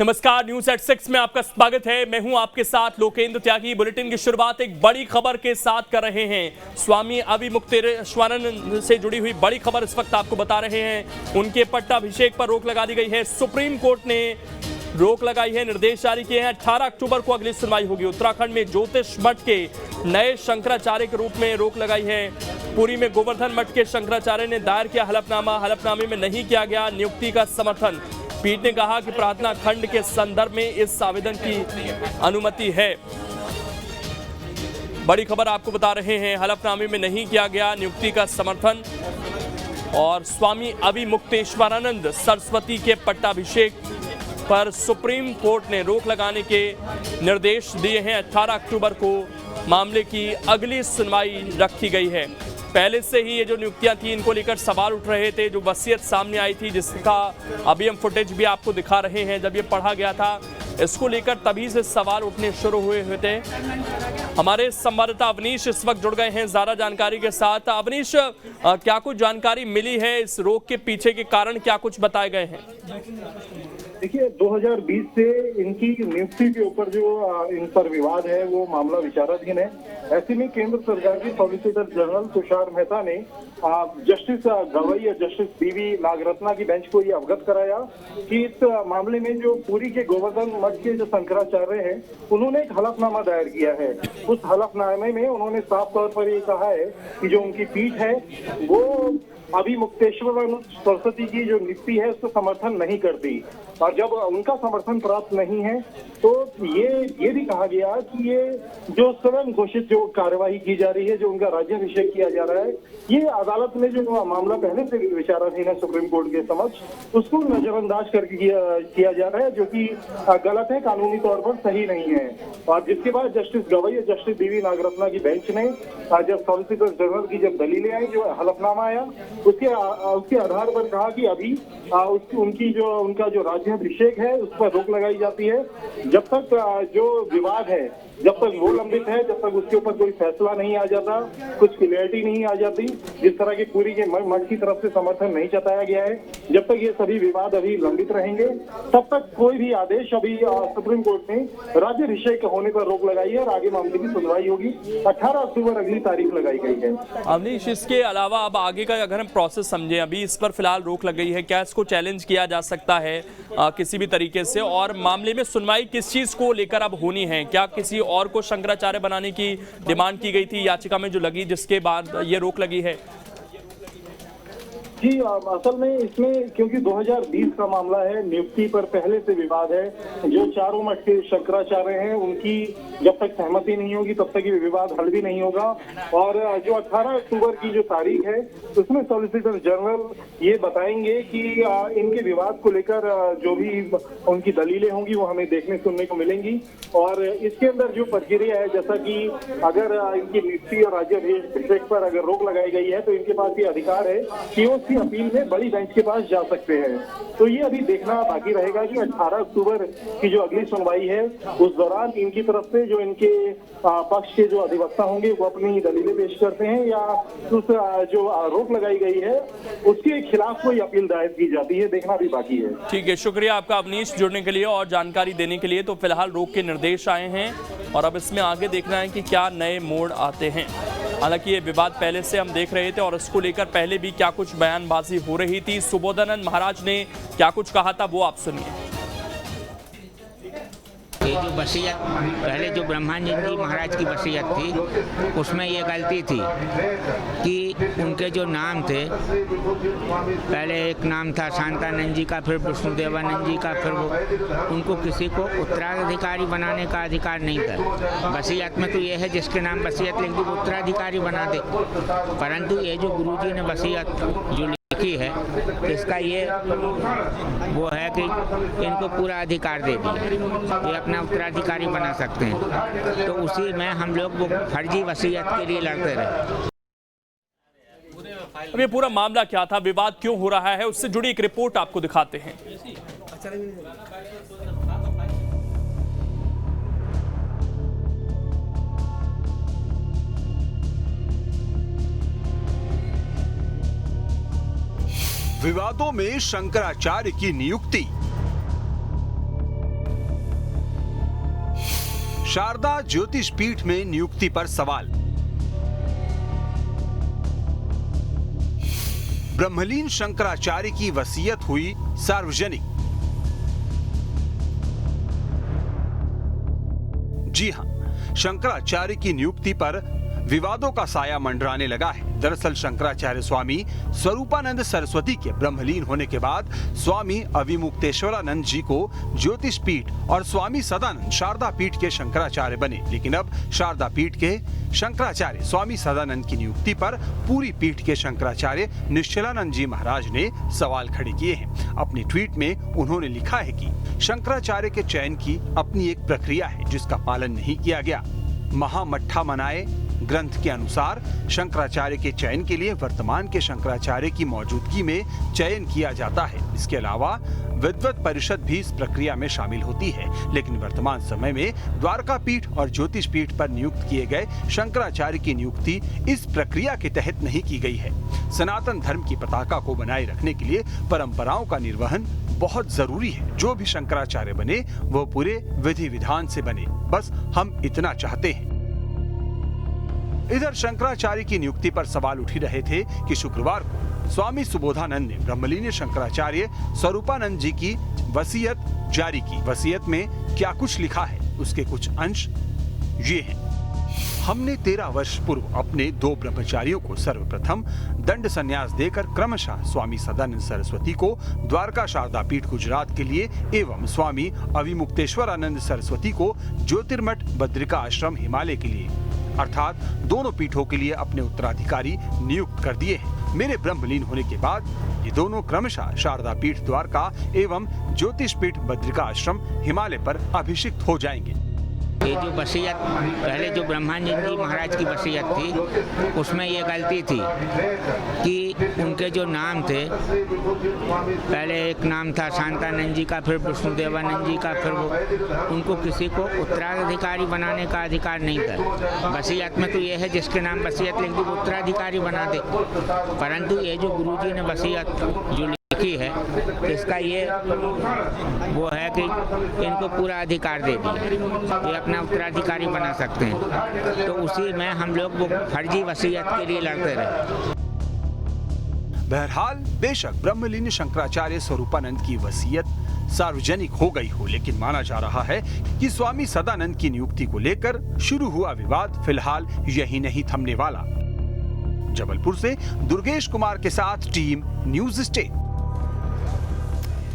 नमस्कार, news at 6 में आपका स्वागत है। मैं हूं आपके साथ लोकेंद्र त्यागी। बुलेटिन की शुरुआत एक बड़ी खबर के साथ कर रहे हैं। स्वामी अभिमुक्तेश्वरानंद से जुड़ी हुई बड़ी खबर इस वक्त आपको बता रहे हैं। उनके पट्टाभिषेक पर रोक लगा दी गई है। सुप्रीम कोर्ट ने रोक लगाई है, निर्देश जारी किए हैं। 18 अक्टूबर को अगली सुनवाई होगी। उत्तराखंड में ज्योतिष मठ के नए शंकराचार्य के रूप में रोक लगाई है। पुरी में गोवर्धन मठ के शंकराचार्य ने दायर किया हलफनामा। हलफनामे में नहीं किया गया नियुक्ति का समर्थन। पीठ ने कहा कि प्रार्थना खंड के संदर्भ में इस आवेदन की अनुमति है। बड़ी खबर आपको बता रहे हैं, हलफनामे में नहीं किया गया नियुक्ति का समर्थन। और स्वामी अभिमुक्तेश्वरानंद सरस्वती के पट्टाभिषेक पर सुप्रीम कोर्ट ने रोक लगाने के निर्देश दिए हैं। 18 अक्टूबर को मामले की अगली सुनवाई रखी गई है। पहले से ही ये जो नियुक्तियां थी, इनको लेकर सवाल उठ रहे थे। जो वसीयत सामने आई थी, जिसका अभी हम फुटेज भी आपको दिखा रहे हैं, जब ये पढ़ा गया था, इसको लेकर तभी से सवाल उठने शुरू हुए थे। हमारे संवाददाता अवनीश इस वक्त जुड़ गए हैं ज़्यादा जानकारी के साथ। अवनीश, क्या कुछ जानकारी मिली है? इस रोक के पीछे के कारण क्या कुछ बताए गए हैं? देखिए, 2020 से इनकी नियुक्ति के ऊपर जो इन पर विवाद है, वो मामला विचाराधीन है। ऐसे में केंद्र सरकार के सॉलिसिटर जनरल तुषार मेहता ने जस्टिस गवई और जस्टिस बीवी नागरत्ना की बेंच को ये अवगत कराया कि इस मामले में जो पुरी के गोवर्धन मठ के जो शंकराचार्य हैं, उन्होंने एक हलफनामा दायर किया है। उस हलफनामे में उन्होंने साफ तौर पर ये कहा है कि जो उनकी पीठ है वो अभिमुक्तेश्वरानंद सरस्वती की जो नियुक्ति है उसको समर्थन नहीं करती। और जब उनका समर्थन प्राप्त नहीं है तो ये भी कहा गया कि ये जो स्वयं घोषित जो कार्यवाही की जा रही है, जो उनका राज्याभिषेक किया जा रहा है, ये अदालत में जो मामला पहले से विचाराधीन है सुप्रीम कोर्ट के समक्ष, उसको नजरअंदाज करके किया जा रहा है, जो कि गलत है, कानूनी तौर पर सही नहीं है। और जिसके बाद जस्टिस गवई और जस्टिस बीवी नागरत्ना की बेंच ने जब सॉलिसिटर जनरल की जब दलीलें आई, जो हलफनामा आया, उसके आधार पर कहा कि अभी उनका जो राज्याभिषेक है उस पर रोक लगाई जाती है। जब तक जो विवाद है, जब तक वो लंबित है, जब तक उसके ऊपर कोई फैसला नहीं आ जाता, कुछ क्लियरिटी नहीं आ जाती, जिस तरह की पुरी के मठ की तरफ से समर्थन नहीं जताया गया है, जब तक ये सभी विवाद अभी लंबित रहेंगे, तब तक कोई भी आदेश अभी सुप्रीम कोर्ट ने राज्याभिषेक होने पर रोक लगाई है और आगे मामले की सुनवाई होगी। 18 अक्टूबर अगली तारीख लगाई गई है। अवनीश, इसके अलावा अब आगे का अगर हम प्रोसेस समझें, अभी इस पर फिलहाल रोक लग गई है, क्या इसको चैलेंज किया जा सकता है किसी भी तरीके से? और मामले में सुनवाई किस चीज को लेकर अब होनी है? क्या किसी और को शंकराचार्य बनाने की डिमांड की गई थी याचिका में जो लगी, जिसके बाद ये रोक लगी है? जी, असल में इसमें क्योंकि 2020 का मामला है, नियुक्ति पर पहले से विवाद है। जो चारों मठ के शंकराचार्य हैं, उनकी जब तक सहमति नहीं होगी तब तक ये विवाद हल भी नहीं होगा। और जो 18 अक्टूबर की जो तारीख है, उसमें सॉलिसिटर जनरल ये बताएंगे कि इनके विवाद को लेकर जो भी उनकी दलीलें होंगी वो हमें देखने सुनने को मिलेंगी। और इसके अंदर जो प्रक्रिया है, जैसा कि अगर इनकी नियुक्ति और राज्याभिषेक पर अगर रोक लगाई गई है तो इनके पास ये अधिकार है कि वो अपील में बड़ी बेंच के पास जा सकते हैं। तो ये अभी देखना बाकी रहेगा कि 18 अक्टूबर की जो अगली सुनवाई है, उस दौरान इनकी तरफ से जो इनके पक्ष के जो अधिवक्ता होंगे वो अपनी दलीलें पेश करते हैं, या उस जो रोक लगाई गई है उसके खिलाफ कोई अपील दायर की जाती है। देखना भी बाकी है। ठीक है, शुक्रिया आपका अवनीश जुड़ने के लिए और जानकारी देने के लिए। तो फिलहाल रोक के निर्देश आए हैं और अब इसमें आगे देखना है कि क्या नए मोड़ आते हैं। हालांकि ये विवाद पहले से हम देख रहे थे और इसको लेकर पहले भी क्या कुछ बयानबाजी हो रही थी। सुबोधानंद महाराज ने क्या कुछ कहा था, वो आप सुनिए। ये जो वसीयत पहले जो ब्रह्मानंद जी महाराज की वसीयत थी, उसमें ये गलती थी कि उनके जो नाम थे, पहले एक नाम था शांतानंद जी का, फिर विष्णुदेवानंद जी का, फिर वो उनको किसी को उत्तराधिकारी बनाने का अधिकार नहीं था। वसीयत में तो ये है जिसके नाम वसीयत लिख दी वो उत्तराधिकारी बना दे, परंतु ये जो गुरुजी ने वसीयत जो लिखी है, इसका ये वो है कि इनको पूरा अधिकार दे दिया, ये अपना उत्तराधिकारी बना सकते हैं। तो उसी में हम लोग वो फर्जी वसीयत के लिए लड़ते रहे। अब ये पूरा मामला क्या था, विवाद क्यों हो रहा है, उससे जुड़ी एक रिपोर्ट आपको दिखाते हैं। विवादों में शंकराचार्य की नियुक्ति। शारदा ज्योतिष पीठ में नियुक्ति पर सवाल। ब्रह्मलीन शंकराचार्य की वसीयत हुई सार्वजनिक। जी हां, शंकराचार्य की नियुक्ति पर विवादों का साया मंडराने लगा है। दरअसल शंकराचार्य स्वामी स्वरूपानंद सरस्वती के ब्रह्मलीन होने के बाद स्वामी अविमुक्तेश्वरानंद जी को ज्योतिष पीठ और स्वामी सदानंद शारदा पीठ के शंकराचार्य बने। लेकिन अब शारदा पीठ के शंकराचार्य स्वामी सदानंद की नियुक्ति पर पूरी पीठ के शंकराचार्य निश्चलानंद जी महाराज ने सवाल खड़े किए हैं। अपने ट्वीट में उन्होंने लिखा है कि शंकराचार्य के चयन की अपनी एक प्रक्रिया है जिसका पालन नहीं किया गया। महामट्ठा मनाए ग्रंथ के अनुसार शंकराचार्य के चयन के लिए वर्तमान के शंकराचार्य की मौजूदगी में चयन किया जाता है। इसके अलावा विद्वत परिषद भी इस प्रक्रिया में शामिल होती है। लेकिन वर्तमान समय में द्वारका पीठ और ज्योतिष पीठ पर नियुक्त किए गए शंकराचार्य की नियुक्ति इस प्रक्रिया के तहत नहीं की गई है। सनातन धर्म की पताका को बनाए रखने के लिए परंपराओं का निर्वहन बहुत जरूरी है। जो भी शंकराचार्य बने वो पूरे विधि विधान से बने, बस हम इतना चाहते हैं। इधर शंकराचार्य की नियुक्ति पर सवाल उठ ही रहे थे कि शुक्रवार को स्वामी सुबोधानंद ने ब्रह्मलीन शंकराचार्य स्वरूपानंद जी की वसीयत जारी की। वसीयत में क्या कुछ लिखा है, उसके कुछ अंश ये हैं। हमने 13 वर्ष पूर्व अपने 2 ब्रह्मचारियों को सर्वप्रथम दंड संन्यास देकर क्रमशः स्वामी सदानंद सरस्वती को द्वारका शारदा पीठ गुजरात के लिए एवं स्वामी अविमुक्तेश्वरानंद सरस्वती को ज्योतिर्मठ बद्रिका आश्रम हिमालय के लिए अर्थात दोनों पीठों के लिए अपने उत्तराधिकारी नियुक्त कर दिए हैं। मेरे ब्रह्मलीन होने के बाद ये दोनों क्रमशः शारदा पीठ द्वारका एवं ज्योतिष पीठ बद्रिका आश्रम हिमालय पर अभिषिक्त हो जाएंगे। ये जो वसीयत पहले जो ब्रह्मानंद जी महाराज की वसीयत थी उसमें ये गलती थी कि उनके जो नाम थे, पहले एक नाम था शांतानंद जी का, फिर विष्णुदेवानंद जी का, फिर वो उनको किसी को उत्तराधिकारी बनाने का अधिकार नहीं था। वसीयत में तो ये है जिसके नाम वसीयत लिख दी वो उत्तराधिकारी बना दे, परंतु ये जो गुरुजी ने वसीयत जो लिखी है इसका ये वो है कि इनको पूरा अधिकार दे दिया, ये अपना उत्तराधिकारी बना सकते हैं। तो उसी में हम लोग वो फर्जी वसीयत के लिए लड़ते रहे। बहरहाल बेशक ब्रह्मलीन शंकराचार्य स्वरूपानंद की वसीयत सार्वजनिक हो गई हो, लेकिन माना जा रहा है कि स्वामी सदानंद की नियुक्ति को लेकर शुरू हुआ विवाद फिलहाल यही नहीं थमने वाला। जबलपुर से दुर्गेश कुमार के साथ टीम न्यूज़ स्टेट।